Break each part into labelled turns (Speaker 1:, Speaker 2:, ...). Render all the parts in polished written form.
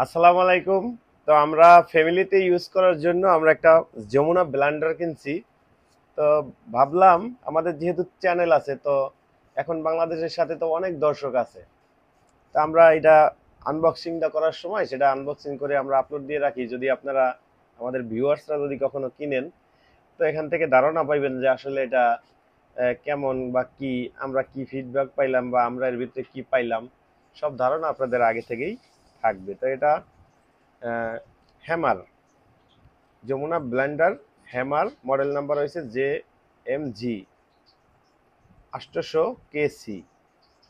Speaker 1: আসসালামু আলাইকুম। তো আমরা ফ্যামিলিতে ইউজ করার জন্য আমরা একটা যমুনা ব্লেন্ডার কিনছি। তো ভাবলাম আমাদের যেহেতু চ্যানেল আছে, তো এখন বাংলাদেশের সাথে তো অনেক দর্শক আছে। তো আমরা এটা আনবক্সিংটা করার সময় সেটা আনবক্সিং করে আমরা আপলোড দিয়ে রাখি। যদি আপনারা আমাদের ভিউয়ার্সরা যদি কখনো কিনেন, তো এখান থেকে ধারণা পাইবেন যে আসলে এটা কেমন বা কি, আমরা কি ফিডব্যাক পাইলাম বা আমরা এর ভিতরে কি পাইলাম, সব ধারণা আপনাদের আগে থেকেই থাকবে। তো এটা Hammer Jamuna blender Hammer, model number হয়েছে JMG 800 KC,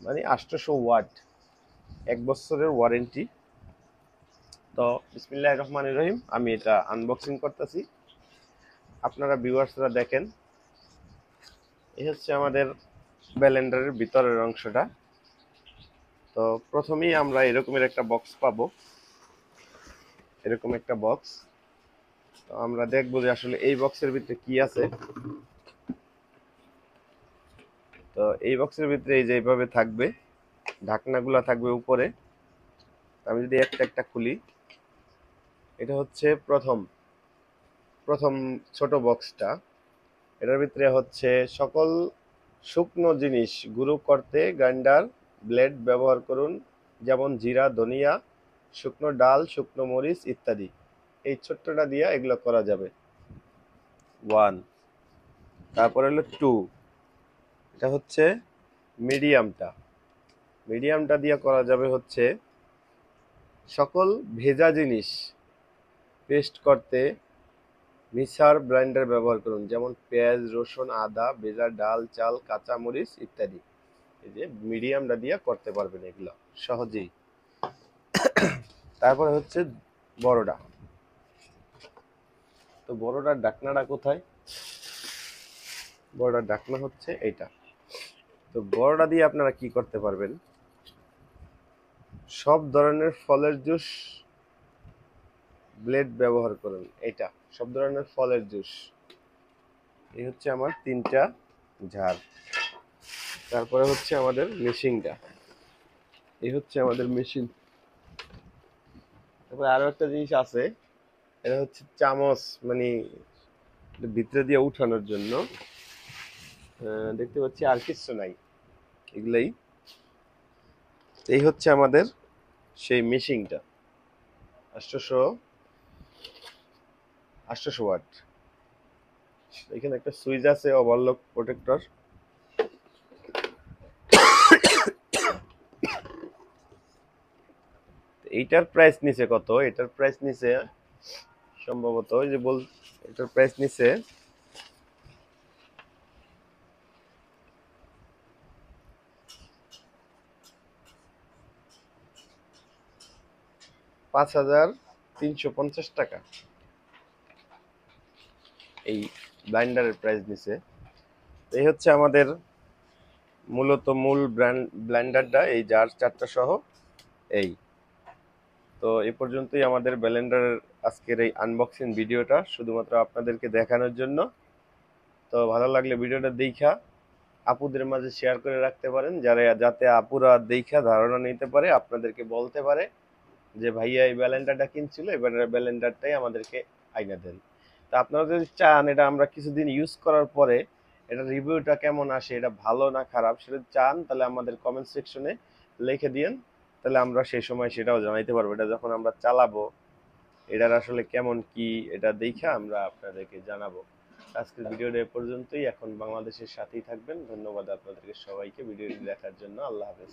Speaker 1: মানে 800 ওয়াট, 1 বছরের ওয়ারেন্টি। তো বিসমিল্লাহির রহমানির রহিম, আমি এটা আনবক্সিং করতেছি, আপনারা ভিউয়ার্সরা দেখেন। এই হচ্ছে আমাদের ব্লেন্ডারের ভিতরের অংশটা। তো প্রথমেই আমরা এরকমের একটা বক্স পাবো, এরকম একটা বক্স। তো আমরা দেখবো যে আসলে এই বক্সের ভিতরে কি আছে। তো এই বক্সের ভিতরে এই যে এইভাবে থাকবে, ঢাকনাগুলো থাকবে উপরে। আমি যদি একটা একটা খুলি, এটা হচ্ছে প্রথম প্রথম ছোট বক্সটা। এটার ভিতরে হচ্ছে সকল শুকনো জিনিস গুঁড়ো করতে গ্রাইন্ডার ব্লেড ব্যবহার করুন, যেমন জিরা, ধনিয়া, শুকনো ডাল, শুকনো মরিচ ইত্যাদি। এই ছোট্টটা দিয়ে এগুলো করা যাবে। 1, তারপর হলো 2, এটা হচ্ছে মিডিয়ামটা। মিডিয়ামটা দিয়ে করা যাবে হচ্ছে সকল ভেজা জিনিস পেস্ট করতে মিক্সার ব্লেন্ডার ব্যবহার করুন, যেমন পেঁয়াজ, রসুন, আদা, ভেজা ডাল, চাল, কাঁচা মরিচ ইত্যাদি। এই যে মিডিয়ামটা দিয়ে করতে পারবেন এগুলো সহজেই। তারপরে হচ্ছে বড়টা। তো বড়টার ঢাকনাটা কোথায়? বড়টার ঢাকনা হচ্ছে এইটা। তো বড়টা দিয়ে আপনারা কি করতে পারবেন? সব ধরনের ফলের জুস ব্লেড ব্যবহার করুন। এটা সব ধরনের ফলের জুস। এই হচ্ছে আমার 3টা ঝাড়। তারপরে হচ্ছে আমাদের মেশিনটা। এই হচ্ছে আমাদের মেশিন। তারপরে আরো একটা জিনিস আছে, এটা হচ্ছে চামচ, মানে ভিতরে দিয়ে উঠানোর জন্য। দেখতে পাচ্ছি আর কিছু নাই, এগুলাই। এই হচ্ছে আমাদের সেই মেশিনটা, 800 800 ওয়াট। এখানে একটা সুইচ আছে, ওভারলক প্রোটেক্টর। এইটার প্রাইস নিচে কত? এটার প্রাইস নিচে সম্ভবত ওই যে এটার প্রাইস নিচে 5350 টাকা। এই ব্লাইন্ডারের প্রাইস নিচে। এই হচ্ছে আমাদের মূলত মূল ব্লেন্ডারটা, এই জার 4টা সহ। এই তো এ পর্যন্তই আমাদের ব্লেন্ডারের আজকের এই আনবক্সিং ভিডিওটা, শুধুমাত্র আপনাদেরকে দেখানোর জন্য। তো ভালো লাগলে ভিডিওটা দেখা আপুদের মাঝে শেয়ার করে রাখতে পারেন, যাতে আপুরা দেখা ধারণা নিতে পারে, আপনাদেরকে বলতে পারে যে ভাইয়া এই ব্লেন্ডারটা কিনছিল, এবার ব্লেন্ডারটাই আমাদেরকে আইনা দেন। তা আপনারা যদি চান এটা আমরা কিছুদিন ইউজ করার পরে এটা রিভিউটা কেমন আসে, এটা ভালো না খারাপ, সেটা চান তাহলে আমাদের কমেন্ট সেকশনে লিখে দিন। তাহলে আমরা সেই সময় সেটাও জানাইতে পারবো। এটা যখন আমরা চালাবো এটার আসলে কেমন কি, এটা দেখে আমরা আপনাদেরকে জানাবো। আজকের ভিডিওটা এ পর্যন্তই। এখন বাংলাদেশের সাথেই থাকবেন। ধন্যবাদ আপনাদেরকে সবাইকে ভিডিওটি দেখার জন্য। আল্লাহ হাফেজ।